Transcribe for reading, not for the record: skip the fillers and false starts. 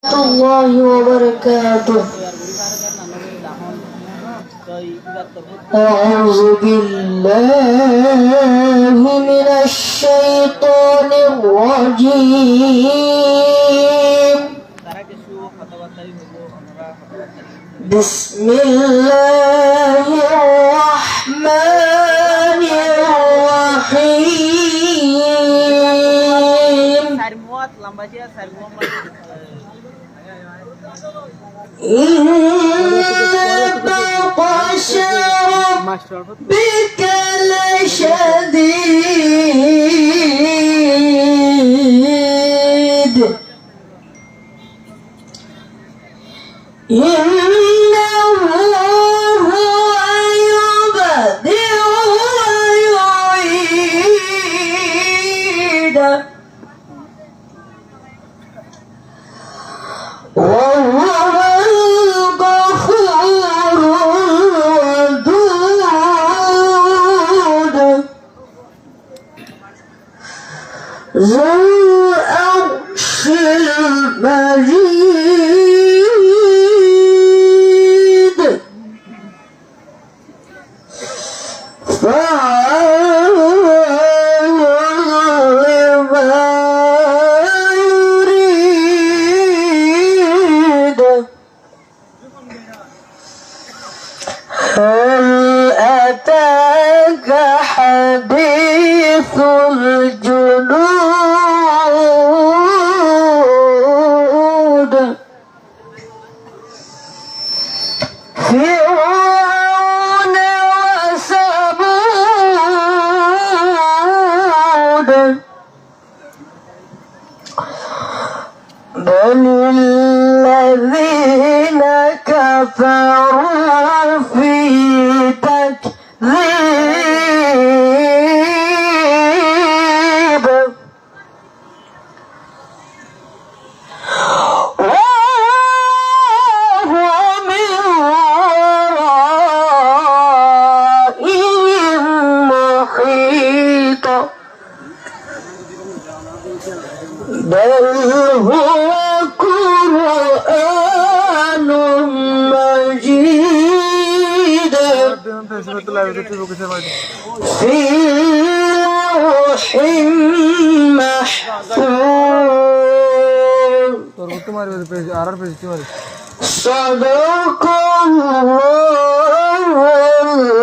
الله وبركاته. أعوذ بالله من الشيطان الرجيم. بسم الله الرحمن الرحيم. إن بطش ربك لشديد إنه هو يبدئ ويعيد وهو ذو العرش المجيد فعال لما يريد هل أتاك حديث الجنود فرعون وثمود بل الذين كفروا في تكذيب وهو من ورائهم محيط بل هو قرآن مجيد في لوح محفوظ صدق الله